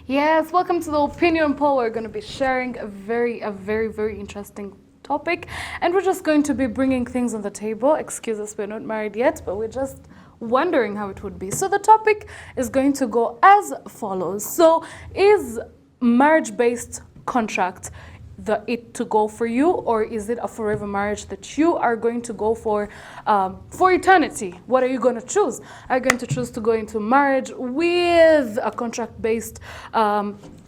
Yes, welcome to the opinion poll. We're going to be sharing a very interesting topic, and we're just going to be bringing things on the table. Excuse us, we're not married yet, but we're just wondering how it would be. So the topic is going to go as follows. So is marriage-based contract it to go for you, or is it a forever marriage that you are going to go for eternity? What are you going to choose? Are you going to choose to go into marriage with a contract-based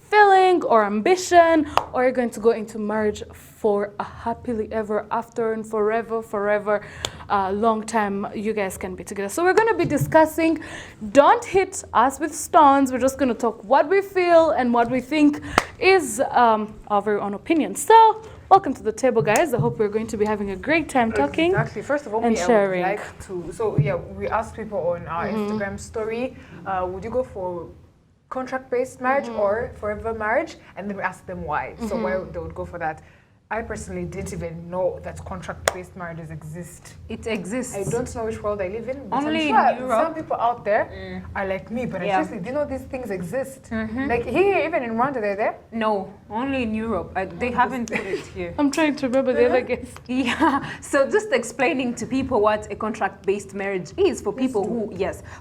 feeling or ambition, or are you going to go into marriage for a happily ever after and forever long time you guys can be together? So we're going to be discussing. Don't hit us with stones. We're just going to talk what we feel and what we think is our very own opinion. So welcome to the table, guys. I hope we're going to be having a great time talking. Exactly. First of all, and sharing. I would like to. So yeah, we asked people on our Instagram story, would you go for contract-based marriage or forever marriage? And then we asked them why. So why they would go for that. I personally didn't even know that contract-based marriages exist. It exists. I don't know which world I live in, but Only I'm in sure Europe. some people out there are like me, but I seriously didn't know these things exist. Like here, even in Rwanda, they're there. No, only in Europe. They haven't put it here. I'm trying to remember the other guest. Yeah, so just explaining to people what a contract-based marriage is for people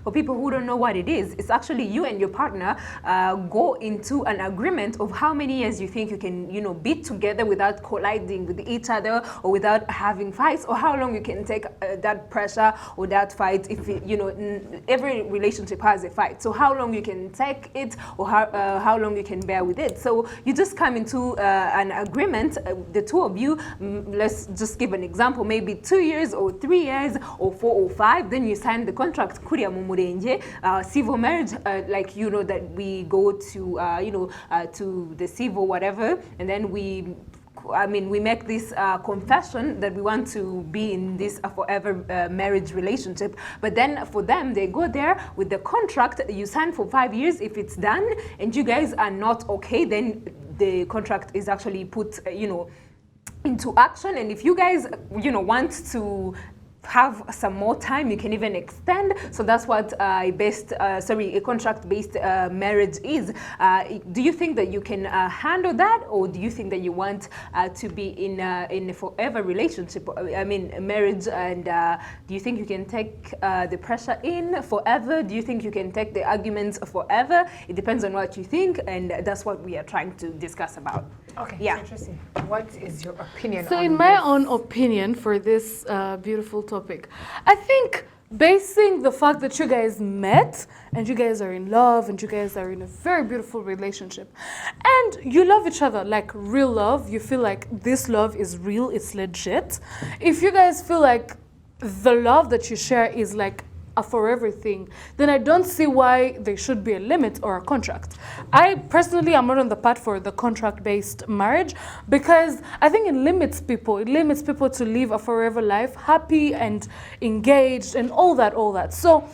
for people who don't know what it is. It's actually you and your partner go into an agreement of how many years you think you can, be together without colliding with each other or without having fights, or how long you can take that pressure or that fight. If every relationship has a fight, so how long you can take it, or how long you can bear with it. So you just come into an agreement, the two of you. Let's just give an example, maybe 2 years or 3 years or 4 or 5. Then you sign the contract. Kuriya mu murenge, civil marriage, that we go to to the civil whatever, and then we make this confession that we want to be in this forever marriage relationship. But then for them, they go there with the contract. You sign for 5 years. If it's done and you guys are not okay, then the contract is actually put, into action. And if you guys, want to have some more time, you can even extend. So that's what a contract-based marriage is. Do you think that you can handle that, or do you think that you want to be in a forever relationship? Marriage, and do you think you can take the pressure in forever? Do you think you can take the arguments forever? It depends on what you think, and that's what we are trying to discuss about. Okay, yeah. Interesting. What is your opinion So on in my this? own opinion for this beautiful topic, I think basing the fact that you guys met and you guys are in love and you guys are in a very beautiful relationship and you love each other like real love, you feel like this love is real, it's legit. If you guys feel like the love that you share is like a forever thing, then I don't see why there should be a limit or a contract. I personally am not on the part for the contract-based marriage because I think it limits people. It limits people to live a forever life, happy and engaged and all that. So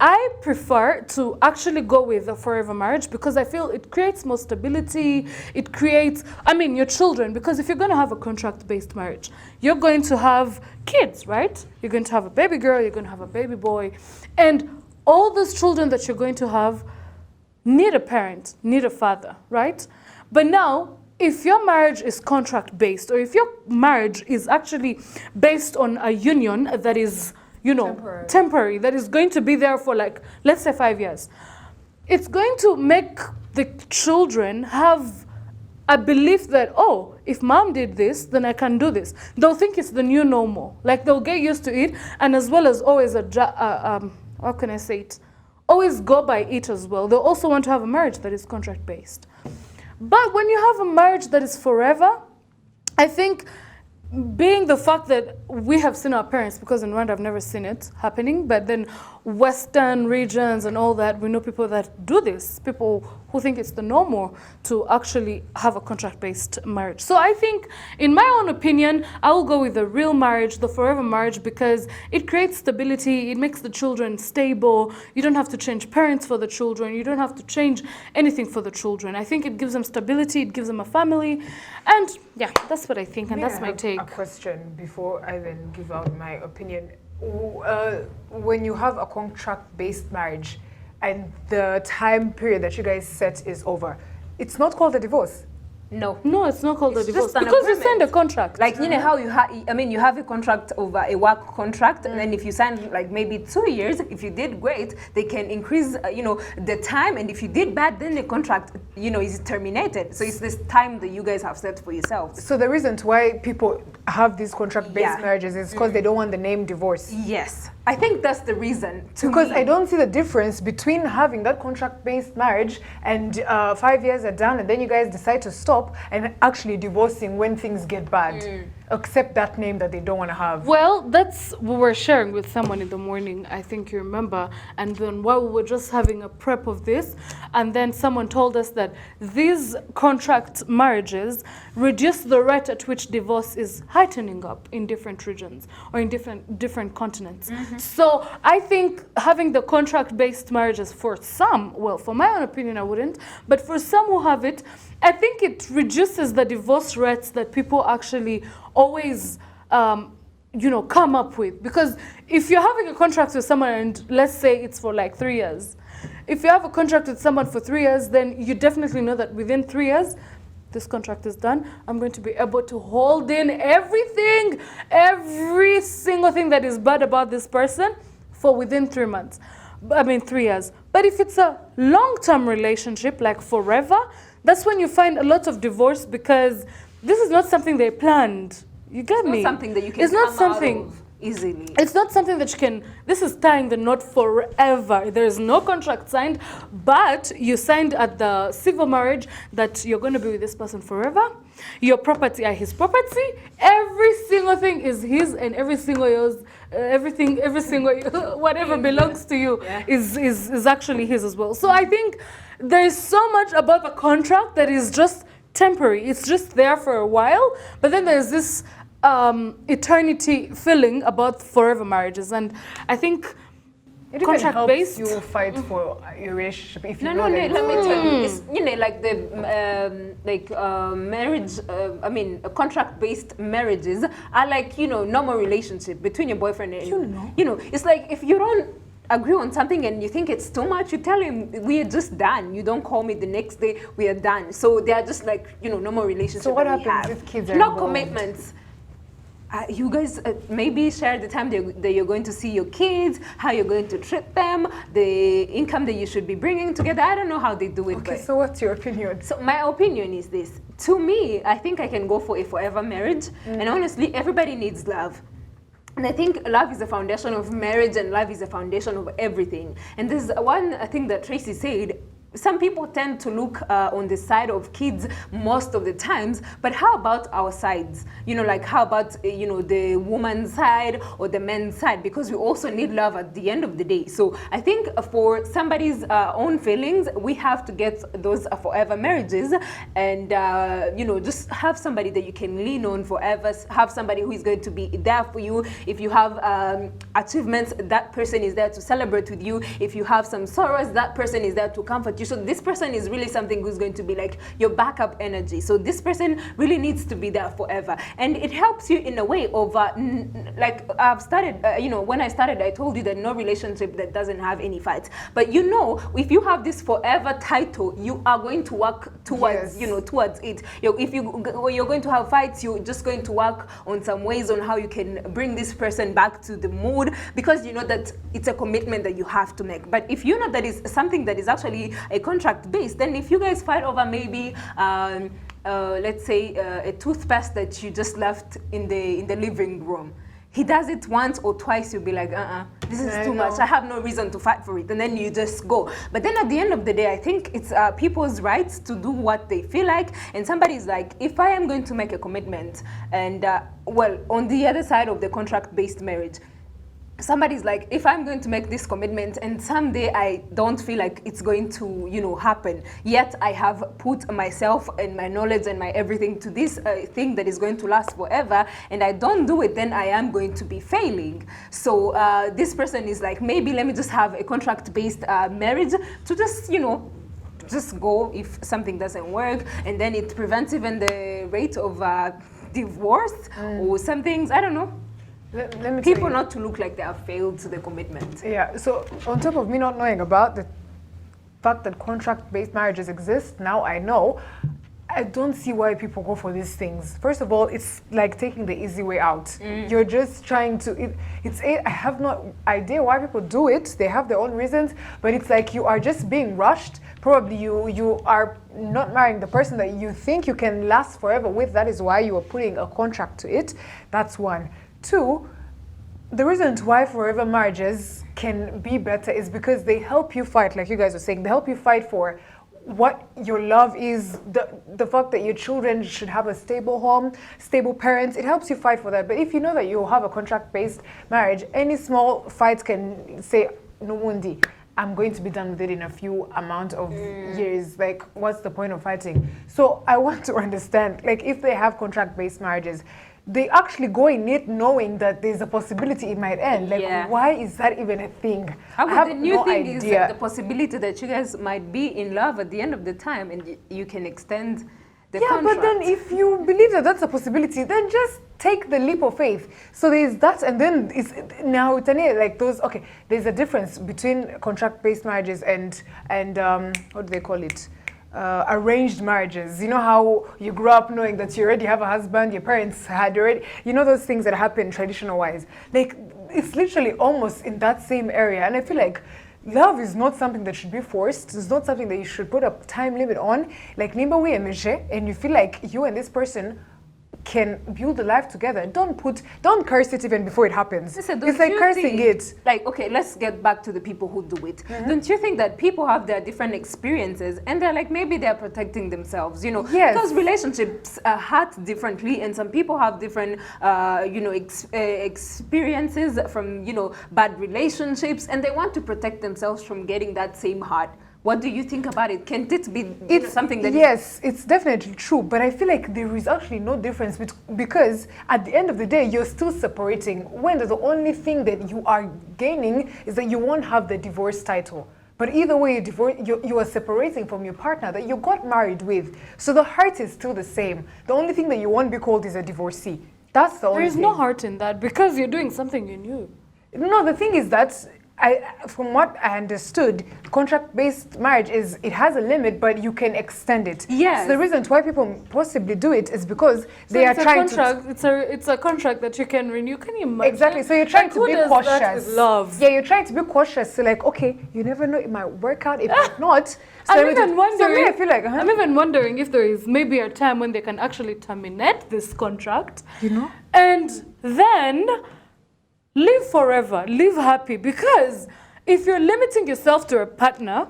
I prefer to actually go with a forever marriage because I feel it creates more stability. It creates, your children, because if you're going to have a contract-based marriage, you're going to have kids, right? You're going to have a baby girl, you're going to have a baby boy, and all those children that you're going to have need a parent, need a father, right? But now, if your marriage is contract-based, or if your marriage is actually based on a union that is temporary, that is going to be there for let's say 5 years, it's going to make the children have a belief that, if mom did this, then I can do this. They'll think it's the new normal. They'll get used to it, and as well as always how can I say it? Always go by it as well. They'll also want to have a marriage that is contract-based. But when you have a marriage that is forever, I think being the fact that we have seen our parents, because in Rwanda I've never seen it happening, but then Western regions and all that, we know people that do this, people who think it's the normal to actually have a contract-based marriage. So I think, in my own opinion, I will go with the real marriage, the forever marriage, because it creates stability, it makes the children stable, you don't have to change parents for the children, you don't have to change anything for the children. I think it gives them stability, it gives them a family, and yeah, that's what I think, and that's my take. A question before I then give out my opinion. When you have a contract-based marriage, and the time period that you guys set is over, it's not called a divorce. No. No, it's not called It's a divorce just an because you agreement. signed a contract. Like, you know how you you have a contract over a work contract, and then if you sign like maybe 2 years, if you did great, they can increase, the time, and if you did bad, then the contract, is terminated. So it's this time that you guys have set for yourselves. So the reason why people have these contract-based Yeah. marriages is because they don't want the name divorce. Yes, I think that's the reason. Because me. I don't see the difference between having that contract-based marriage and 5 years are done and then you guys decide to stop and actually divorcing when things get bad. Except that name that they don't want to have. Well, that's we were sharing with someone in the morning, I think you remember, and then while we were just having a prep of this, and then someone told us that these contract marriages reduce the rate at which divorce is heightening up in different regions or in different continents. So I think having the contract-based marriages for some, well, for my own opinion, I wouldn't, but for some who have it, I think it reduces the divorce rates that people actually always come up with. Because if you're having a contract with someone and let's say it's for like 3 years, if you have a contract with someone for 3 years, then you definitely know that within 3 years, this contract is done. I'm going to be able to hold in everything, every single thing that is bad about this person for within 3 months. 3 years. But if it's a long-term relationship, like forever, that's when you find a lot of divorce because this is not something they planned. You get me? It's not something that you can It's not come something out of easily. It's not something that you can, this is tying the knot forever. There is no contract signed, but you signed at the civil marriage that you're going to be with this person forever. Your property are his property. Every single thing is his, and every single yours, every single whatever belongs to you is actually his as well. So I think there is so much about the contract that is just temporary. It's just there for a while, but then there's this eternity feeling about forever marriages, and I think It even contract helps based. you fight for your relationship if you No, know that let me it's tell you, it's like the marriage. Contract-based marriages are like normal relationship between your boyfriend and it's like if you don't agree on something and you think it's too much, you tell him we are just done. You don't call me the next day. We are done. So they are just like normal relationships. So what that we happens have. if kids are no involved? commitments? You guys maybe share the time that you're going to see your kids, how you're going to treat them, the income that you should be bringing together. I don't know how they do it. Okay, but so what's your opinion? so my opinion is this. To me, I think I can go for a forever marriage. And honestly, everybody needs love. And I think love is the foundation of marriage, and love is the foundation of everything. And there's one thing that Tracy said. Some people tend to look on the side of kids most of the times, but how about our sides? Like how about, the woman's side or the men's side? Because we also need love at the end of the day. So I think for somebody's own feelings, we have to get those forever marriages and, just have somebody that you can lean on forever, have somebody who is going to be there for you. If you have achievements, that person is there to celebrate with you. If you have some sorrows, that person is there to comfort you. So this person is really something who's going to be like your backup energy. So this person really needs to be there forever. And it helps you in a way of, like I've started, when I started, I told you that no relationship that doesn't have any fights. But if you have this forever title, you are going to work towards, towards it. If you're going to have fights, you're just going to work on some ways on how you can bring this person back to the mood, because you know that it's a commitment that you have to make. But if you know that it's something that is actually a contract based, then if you guys fight over maybe let's say a toothpaste that you just left in the living room, he does it once or twice, you'll be like, this is too much. I have no reason to fight for it. And then you just go. But then at the end of the day, I think it's people's rights to do what they feel like. And somebody's like, if I am going to make a commitment, and on the other side of the contract-based marriage, somebody's like, if I'm going to make this commitment and someday I don't feel like it's going to, happen, yet I have put myself and my knowledge and my everything to this thing that is going to last forever, and I don't do it, then I am going to be failing. So this person is like, maybe let me just have a contract-based marriage to just, just go if something doesn't work, and then it prevents even the rate of divorce or some things, I don't know. Let me People tell you. not to look like they have failed to the commitment. Yeah, so on top of me not knowing about the fact that contract-based marriages exist, now I know, I don't see why people go for these things. First of all, it's like taking the easy way out. You're just trying to, I have no idea why people do it. They have their own reasons, but it's like you are just being rushed. Probably you are not marrying the person that you think you can last forever with. That is why you are putting a contract to it. That's one. Two, the reason why forever marriages can be better is because they help you fight, like you guys were saying, they help you fight for what your love is, the fact that your children should have a stable home, stable parents. It helps you fight for that. But if you know that you have a contract-based marriage, any small fight can say, no wundi, I'm going to be done with it in a few amount of years. Like, what's the point of fighting? So I want to understand, like, if they have contract-based marriages, they actually go in it knowing that there's a possibility it might end. Like, why is that even a thing? How I have the new no thing idea. is the possibility that you guys might be in love at the end of the time, and you can extend the contract. But then if you believe that that's a possibility, then just take the leap of faith. So there's that, and then it's now it's like those. Okay, there's a difference between contract-based marriages and what do they call it? Arranged marriages. You know how you grew up knowing that you already have a husband, your parents had already, you know, those things that happen traditional wise. Like, it's literally almost in that same area. And I feel like love is not something that should be forced. It's not something that you should put a time limit on. Like, nimba we and you feel like you and this person can build a life together. Don't curse it even before it happens. Listen, it's like cursing it. Like, okay, let's get back to the people who do it. Don't you think that people have their different experiences and they're like, maybe they're protecting themselves, you know? Yes. Because relationships hurt differently, and some people have different, you know, experiences from, you know, bad relationships, and they want to protect themselves from getting that same hurt. What do you think about it? Can't it be something that... Yes, it's definitely true, but I feel like there is actually no difference because at the end of the day, you're still separating when the only thing that you are gaining is that you won't have the divorce title. But either way, you are separating from your partner that you got married with. So the heart is still the same. The only thing that you won't be called is a divorcee. That's the only thing. There's no heart in that because you're doing something you knew. No, the thing is that from what I understood, contract-based marriage it has a limit, but you can extend it. Yes. So the reason why people possibly do it is because they are trying to. It's a contract that you can renew. Can you imagine? Exactly. So you're trying to be cautious. That with love. Yeah, you're trying to be cautious. So like, okay, you never know, it might work out. It might not. So I'm even wondering. I feel like I'm even wondering if there is maybe a time when they can actually terminate this contract. You know. And then live forever, live happy. Because if you're limiting yourself to a partner,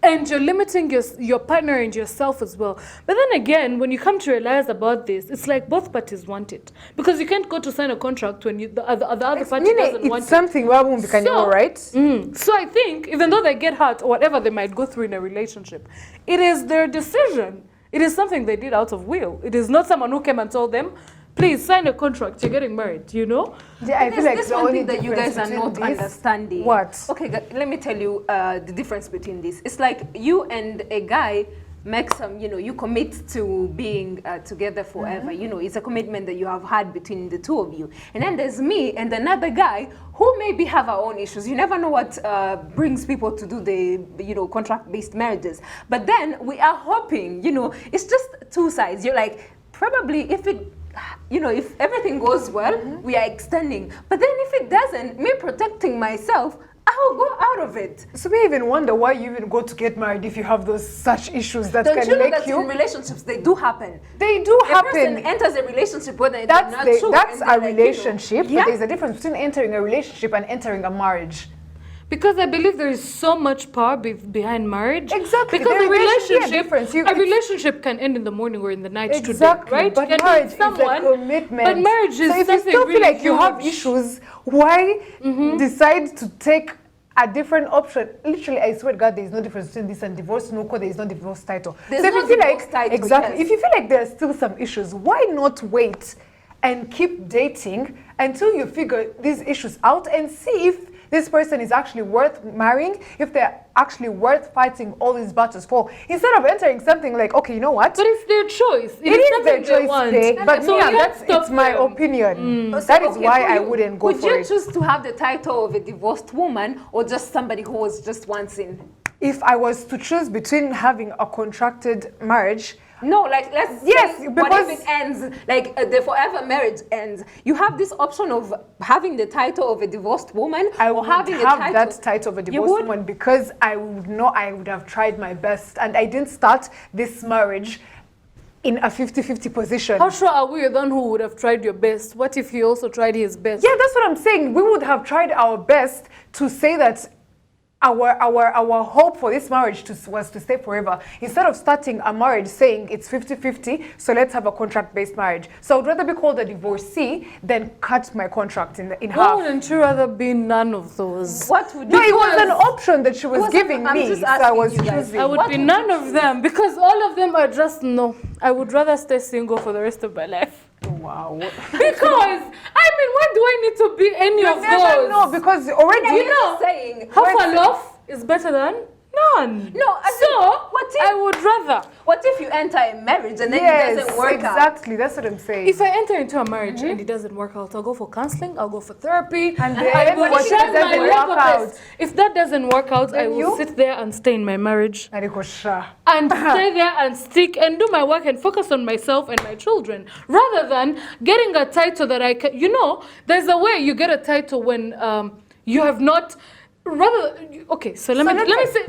and you're limiting your partner and yourself as well. But then again, when you come to realize about this, it's like both parties want it. Because you can't go to sign a contract when the other party doesn't want it. It's something where won't be right? So I think, even though they get hurt or whatever they might go through in a relationship, it is their decision. It is something they did out of will. It is not someone who came and told them, please sign a contract, you're getting married, you know? Yeah, I feel like this the one only thing that you guys are not understanding. What? Okay, let me tell you the difference between this. It's like you and a guy make some, you know, you commit to being together forever. You know, it's a commitment that you have had between the two of you. And then there's me and another guy who maybe have our own issues. You never know what brings people to do the, you know, contract-based marriages. But then we are hoping, you know, it's just two sides. You're like, probably if it, you know, if everything goes well, we are extending. But then if it doesn't, me protecting myself, I will go out of it. So we even wonder why you even go to get married if you have those such issues that Don't can you know make that you... in relationships, they do happen. They do A person happen. enters a relationship whether they're not sure. That's and a they're like, relationship, you know, but there's a difference between entering a relationship and entering a marriage. Because I believe there is so much power behind marriage. Exactly. Because a relationship can end in the morning or in the night exactly. today, right? But you can marriage meet someone, is a commitment. But marriage is so if you something still feel really like you have huge. issues, why decide to take a different option? Literally, I swear to God, there is no difference between this and divorce. No, there is no divorce title. There's so if no you feel divorce like title, exactly, yes. if you feel like there are still some issues, why not wait and keep dating until you figure these issues out and see if this person is actually worth marrying, if they're actually worth fighting all these battles for, instead of entering something like, okay, you know what? But it's their choice. It is their something they choice, want. but So yeah, you can't stop it's my them. opinion. So, That is okay, why for I you, wouldn't go would for you it. choose to have the title of a divorced woman or just somebody who was just once in? if I was to choose between having a contracted marriage, No, like let's Yes, say what because- if it ends, like the forever marriage ends? You have this option of having the title of a divorced woman I or would having have the that title of a You divorced would? woman because I would know I would have tried my best, and I didn't start this marriage in a 50-50 position. How sure are we you're the one who would have tried your best? What if he also tried his best? Yeah, that's what I'm saying. We would have tried our best to say that our hope for this marriage was to stay forever. Instead of starting a marriage saying it's 50-50, so let's have a contract-based marriage. So I'd rather be called a divorcee than cut my contract in Why half. wouldn't you rather be none of those? What would No, you it was an Because- option that she was Was it- giving I'm me, just so I asking was you guys. choosing. I would What be would none you of them because all of them are just no. I would rather stay single for the rest of my life. Wow. Because I mean, why do I need to be any You of never those? know because already You know, saying? Half Wait. a loaf is better than none. No, I So think- what if- I would rather. What if you enter a marriage and then yes, it doesn't work out? exactly. That's what I'm saying. If I enter into a marriage and it doesn't work out, I'll go for counseling, I'll go for therapy, And I then will what if try it my doesn't level work out? best. If that doesn't work out, I Then will you? sit there and stay in my marriage Narikosha. and stay there and stick and do my work and focus on myself and my children rather than getting a title that I can. You know, there's a way you get a title when you have not. Rather, okay. So let me say.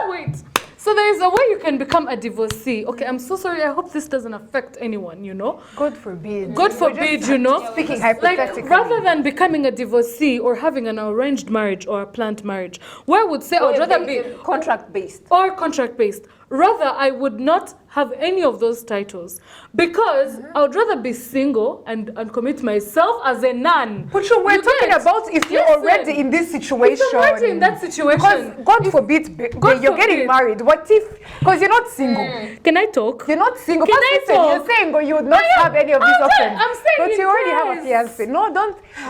Wait. So there is a way you can become a divorcee. Okay, I'm so sorry. I hope this doesn't affect anyone. You know. God forbid. God We're forbid, just you know. Speaking Like, hypothetically. rather than becoming a divorcee or having an arranged marriage or a planned marriage, where I would say I would rather be contract based. or contract based. Rather, I would not have any of those titles because I would rather be single and commit myself as a nun. But we're You talking get? about if you're Listen, already in this situation. If you're already in that situation. Because God forbid, God you're getting forbid. married. What if, because you're not single. Can I talk? You're not single. Can First I listen, talk? you're saying you would not have any of these I'm saying- options. I'm saying but in you already have a case. fiance. No,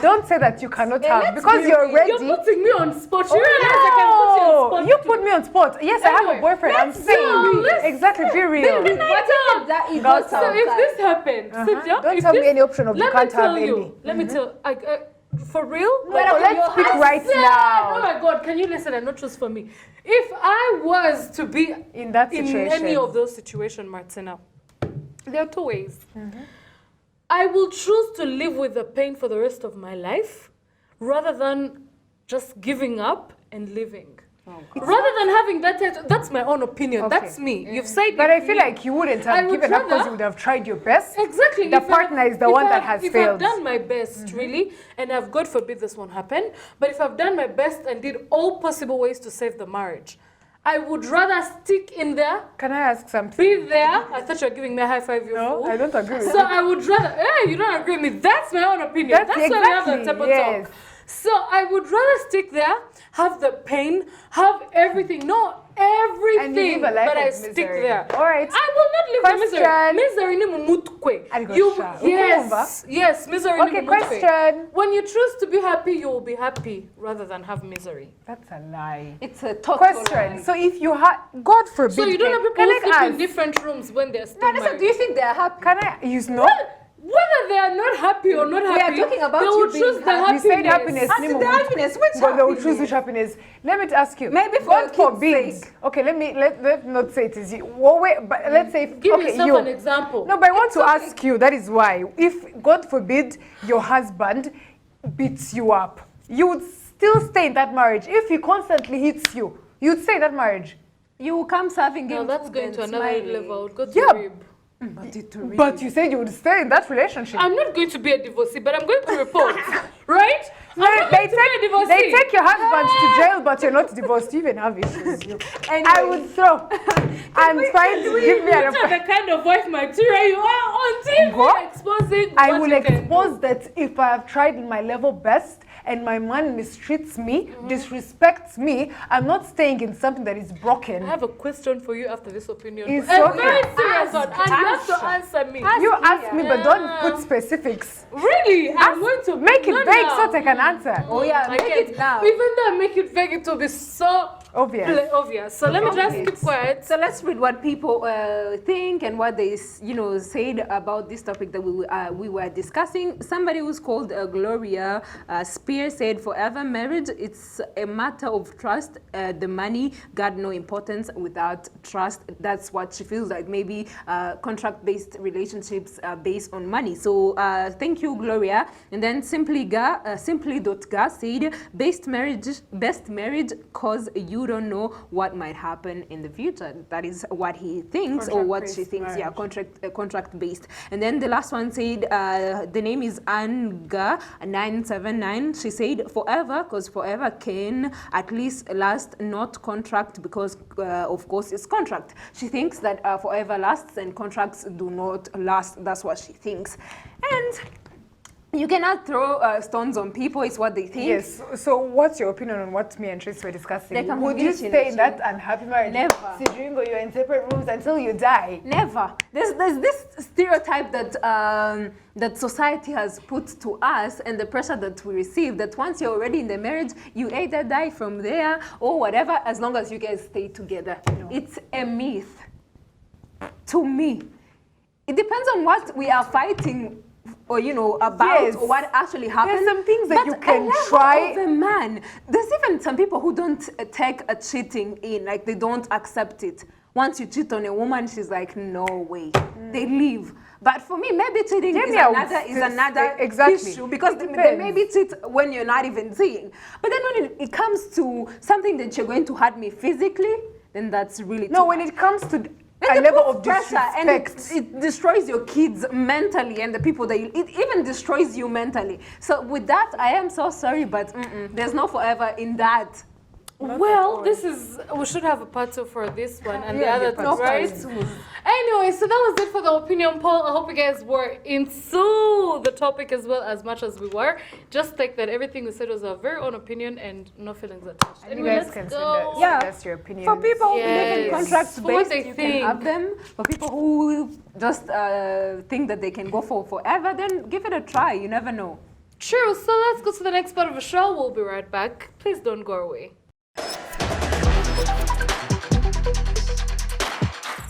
don't say that you cannot have let's because be you're real. ready. You're putting me on spot. You realize I can put you on spot. You put me on spot. Yes, I have a Anyway, boyfriend. I'm let's saying go. Let's- exactly. Be real. Can I talk? That it Go goes so So if outside. this happened, Cynthia, Don't if tell me this- any option of you let me can't have tell you. any. Let me tell. For real? No, let's speak right Oh now. my God! Can you listen and not choose for me? If I was to be In that in situation. any of those situations, Martina, there are two ways. I will choose to live with the pain for the rest of my life, rather than just giving up and living. Rather than having that title, that's my own opinion. Okay. That's me. You've said But it I feel me. like you wouldn't I have would given up because rather- you would have tried your best. Exactly. The If partner is the if one that I've- has if failed. I've done my best, really, and I've, God forbid this won't happen, but if I've done my best and did all possible ways to save the marriage, I would rather stick in there, Can I ask something? be there. I thought you were giving me a high five, you No, fool. I don't agree with So you. I would rather, you don't agree with me. That's my own opinion. That's That's why we have the exactly, table yes. talk. So I would rather stick there, have the pain, have everything. No, everything. And you live a life but I of stick misery. there. All right. I will not live the misery. Question. Misery ni mumutwe. Arigosha. Yes, misery Okay, ni mumutwe. question. When you choose to be happy, you will be happy rather than have misery. That's a lie. It's a total Question. lie. So if you have, God forbid, So you don't have people can who sleep I in ask? different rooms when they're still No, listen, married. do you think they're happy? Can I use no? Whether they are not happy or not are happy, talking about they you will being choose the happy. You said happiness. I said the happiness. Which But they will choose happiness? which happiness. Let me ask you. Maybe for God your kids' forbid. sake. Okay, let not say it is you. Well, wait, but let's say Give okay, yourself you. an example. No, but I want to ask you. That is why, if God forbid your husband beats you up, you would still stay in that marriage. If he constantly hits you, you'd stay in that marriage. You will come serving No, him that's food going and to another smiling. level. I would go to Yeah. rib. But you said you would stay in that relationship. I'm not going to be a divorcee, but I'm going to report, right? I'm They, not they going to be a take, divorcee. they take your husband to jail, but you're not divorced. You even have issues. I would throw. I'm trying to give me That's not an. the kind of wife material you are on TV What? exposing. I what will you can do. expose that if I have tried my level best and my man mistreats me, disrespects me, I'm not staying in something that is broken. I have a question for you after this opinion. It's a okay. very serious one, Ask, and you have to answer. answer me. You ask me, but don't Yeah. put specifics. Really? I'm going to Make it no, vague no. so that I can answer. Oh yeah, I make can't. it now. Even though I make it vague, it will be so Obvious. Obvious. So let me just keep quiet. So let's read what people think and what they, said about this topic that we were discussing. Somebody who's called Gloria Spear said, "Forever marriage, it's a matter of trust. The money got no importance without trust." That's what she feels like. Maybe contract-based relationships are based on money. So thank you, Gloria. And then simply.ga said, best marriage, cause you don't know what might happen in the future. That is what he thinks or what she thinks. Marriage. Yeah, contract based. And then the last one said, the name is Anga979. She said forever, because forever can at least last, not contract, because of course it's contract. She thinks that forever lasts and contracts do not last. That's what she thinks. And you cannot throw stones on people, it's what they think. Yes. So what's your opinion on what me and Trace were discussing? They can Would you convince you stay in that that unhappy marriage? Never. Sidringo, you're in separate rooms until you die. Never. There's this stereotype that that society has put to us, and the pressure that we receive, that once you're already in the marriage, you either die from there or whatever, as long as you guys stay together. No. It's a myth. To me, it depends on what we are fighting, or about, Yes. or what actually happened. There's some things that But you can a level try. of a man. There's even some people who don't take a cheating in, like they don't accept it. Once you cheat on a woman, she's like, no way. They leave. But for me, maybe cheating Maybe is I would another exactly. issue, because It they depends. maybe cheat when you're not even seeing. But then when it comes to something that you're going to hurt me physically, then that's really No, too when much. it comes to Then a it level puts of pressure, and disrespect. it destroys your kids mentally, and the people that it even destroys you mentally. So with that, I am so sorry, but there's no forever in that. Well, we should have a part 2 for this one and the Yeah, other yeah, two, part right? two. Anyway, so that was it for the opinion poll. I hope you guys were into the topic as well as much as we were. Just take that everything we said was our very own opinion and no feelings attached. And you Anyway, guys let's can go. Yeah. send us your opinions. For people who believe in Yes. contracts For what based, they you think. can have them. For people who just think that they can go for forever, then give it a try. You never know. True, so let's go to the next part of the show. We'll be right back. Please don't go away.